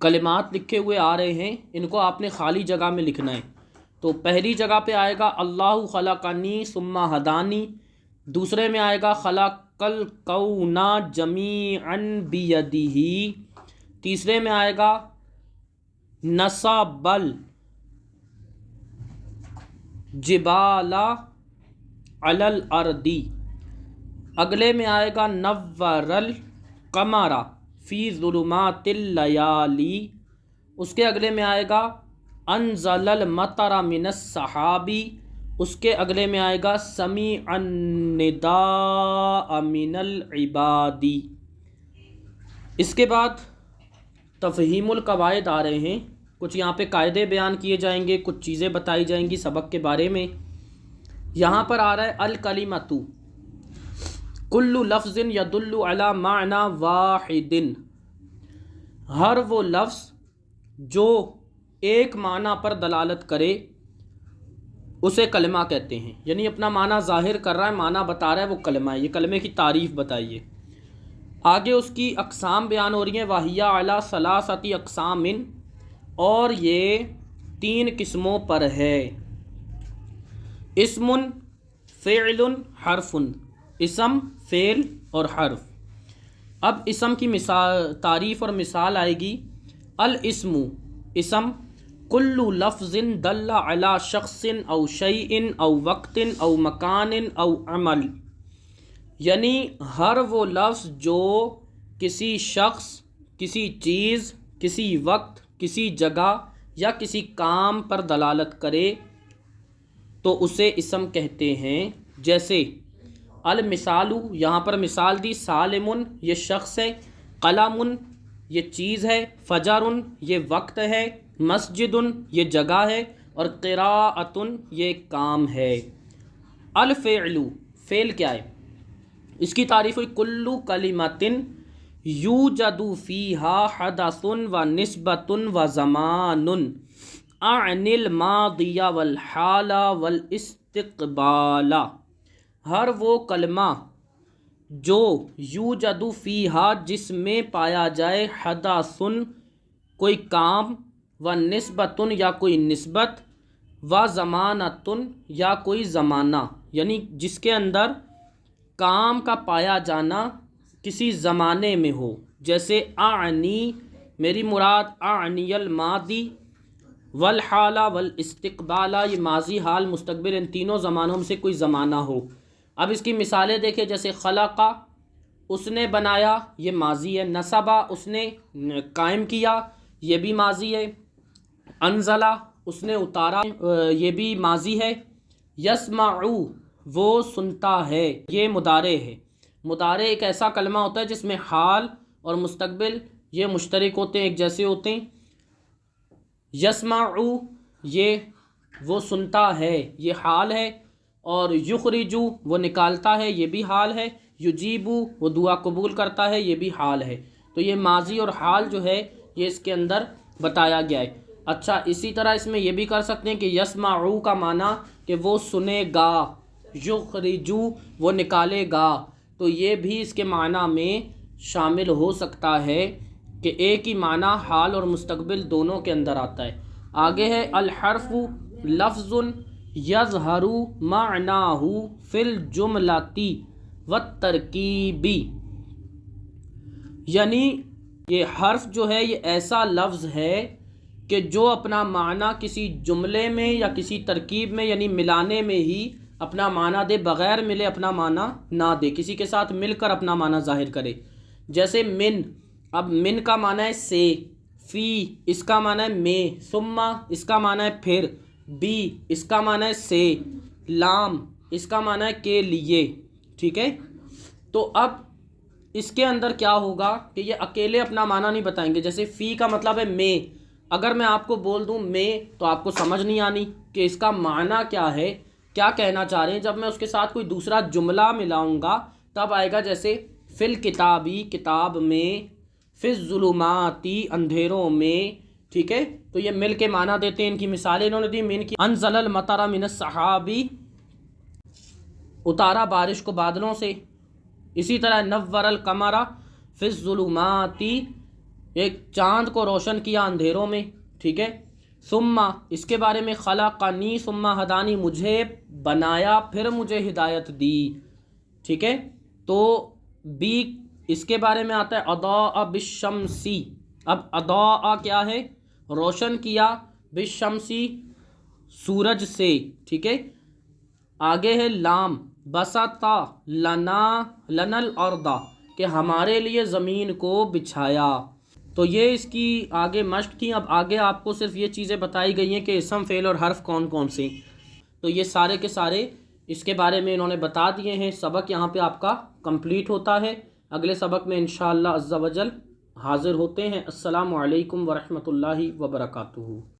کلمات لکھے ہوئے آ رہے ہیں، ان کو آپ نے خالی جگہ میں لکھنا ہے۔ تو پہلی جگہ پہ آئے گا اللہ خلقنی ثم ہدانی، دوسرے میں آئے گا خلق الکون جمیعا بیدہ، تیسرے میں آئے گا نصب الجبال علی الارض، اگلے میں آئے گا نور القمر فی ظلمات اللیالی، اس کے اگلے میں آئے گا انزل المطر من السحاب، اس کے اگلے میں آئے گا سمیع النداء من العباد۔ اس کے بعد تفہیم القواعد آ رہے ہیں، کچھ یہاں پہ قاعدے بیان کیے جائیں گے، کچھ چیزیں بتائی جائیں گی سبق کے بارے میں۔ یہاں پر آ رہا ہے الکلمۃ کل لفظ یدل علی معنی واحد، ہر وہ لفظ جو ایک معنی پر دلالت کرے اسے کلمہ کہتے ہیں، یعنی اپنا معنی ظاہر کر رہا ہے، معنی بتا رہا ہے، وہ کلمہ ہے۔ یہ کلمے کی تعریف بتائیے۔ آگے اس کی اقسام بیان ہو رہی ہیں، وَهِيَ عَلَى ثَلَاثَةِ اقسام، اور یہ 3 قسموں پر ہے۔ اسم، فعل، حرف، اسم، فعل اور حرف۔ اب اسم کی تعریف اور مثال آئے گی۔ الاسم، اسم، کل لفظ دل علی شخص او شیء او وقت او مکان او عمل، یعنی ہر وہ لفظ جو کسی شخص، کسی چیز، کسی وقت، کسی جگہ یا کسی کام پر دلالت کرے تو اسے اسم کہتے ہیں۔ جیسے المثال، یہاں پر مثال دی، سالم یہ شخص ہے، قلم یہ چیز ہے، فجر یہ وقت ہے، مسجد یہ جگہ ہے، اور قراءۃ یہ کام ہے۔ الفعل، فعل کیا ہے؟ اس کی تعریف ہوئی کل کلمۃ یوجد فیہا حدث و نسبۃ و زمان عن الماضی والحال والاستقبال، ہر وہ کلمہ جو یوجد فیہا جس میں پایا جائے حدث کوئی کام، و نسبۃ یا کوئی نسبت، و زمانۃ یا کوئی زمانہ، یعنی جس کے اندر کام کا پایا جانا کسی زمانے میں ہو۔ جیسے اعنی، میری مراد اعنی الماضی، والحال والاستقبال، یہ ماضی، حال، مستقبل، ان تینوں زمانوں میں سے کوئی زمانہ ہو۔ اب اس کی مثالیں دیکھیں، جیسے خلقہ اس نے بنایا، یہ ماضی ہے۔ نصبہ اس نے قائم کیا، یہ بھی ماضی ہے۔ انزلہ اس نے اتارا، یہ بھی ماضی ہے۔ یسمع وہ سنتا ہے، یہ مضارع ہے۔ مضارع ایک ایسا کلمہ ہوتا ہے جس میں حال اور مستقبل یہ مشترک ہوتے ہیں، ایک جیسے ہوتے ہیں۔ یسمع یہ وہ سنتا ہے، یہ حال ہے، اور یخرج وہ نکالتا ہے، یہ بھی حال ہے۔ یجیب وہ دعا قبول کرتا ہے، یہ بھی حال ہے۔ تو یہ ماضی اور حال جو ہے یہ اس کے اندر بتایا گیا ہے۔ اچھا، اسی طرح اس میں یہ بھی کر سکتے ہیں کہ یسمعو کا معنی کہ وہ سنے گا، یخرجو وہ نکالے گا، تو یہ بھی اس کے معنی میں شامل ہو سکتا ہے کہ ایک ہی معنی حال اور مستقبل دونوں کے اندر آتا ہے۔ آگے ہے الحرف لفظ یظہر معناہ فی الجملۃ والترکیب، یعنی یہ حرف جو ہے یہ ایسا لفظ ہے کہ جو اپنا معنی کسی جملے میں یا کسی ترکیب میں یعنی ملانے میں ہی اپنا معنی دے، بغیر ملے اپنا معنی نہ دے، کسی کے ساتھ مل کر اپنا معنی ظاہر کرے۔ جیسے من، اب من کا معنی ہے سے، فی اس کا معنی ہے میں، ثم اس کا معنی ہے پھر، بی اس کا معنی ہے سے، لام اس کا معنی ہے کے لیے، ٹھیک ہے۔ تو اب اس کے اندر کیا ہوگا کہ یہ اکیلے اپنا معنی نہیں بتائیں گے۔ جیسے فی کا مطلب ہے میں، اگر میں آپ کو بول دوں میں تو آپ کو سمجھ نہیں آنی کہ اس کا معنی کیا ہے، کیا کہنا چاہ رہے ہیں۔ جب میں اس کے ساتھ کوئی دوسرا جملہ ملاؤں گا تب آئے گا، جیسے فی الکتابی کتاب میں، فی الظلماتی اندھیروں میں، ٹھیک ہے۔ تو یہ مل کے معنی دیتے ہیں۔ ان کی مثالیں انہوں نے دی، من کی انزل المطر من السحابی اتارا بارش کو بادلوں سے، اسی طرح نور القمر فی الظلماتی ایک چاند کو روشن کیا اندھیروں میں، ٹھیک ہے۔ ثم اس کے بارے میں خلقنی ثم ہدانی، مجھے بنایا پھر مجھے ہدایت دی، ٹھیک ہے۔ تو بی اس کے بارے میں آتا ہے اضاء بالشمسی، اب اضاء کیا ہے؟ روشن کیا، بالشمسی سورج سے، ٹھیک ہے۔ آگے ہے لام بسطا لنا الارض، کہ ہمارے لیے زمین کو بچھایا۔ تو یہ اس کی آگے مشق تھی۔ اب آگے آپ کو صرف یہ چیزیں بتائی گئی ہیں کہ اسم فعل اور حرف کون کون سے، تو یہ سارے کے سارے اس کے بارے میں انہوں نے بتا دیے ہیں۔ سبق یہاں پہ آپ کا کمپلیٹ ہوتا ہے۔ اگلے سبق میں انشاءاللہ عز و جل حاضر ہوتے ہیں۔ السلام علیکم ورحمۃ اللہ وبرکاتہ۔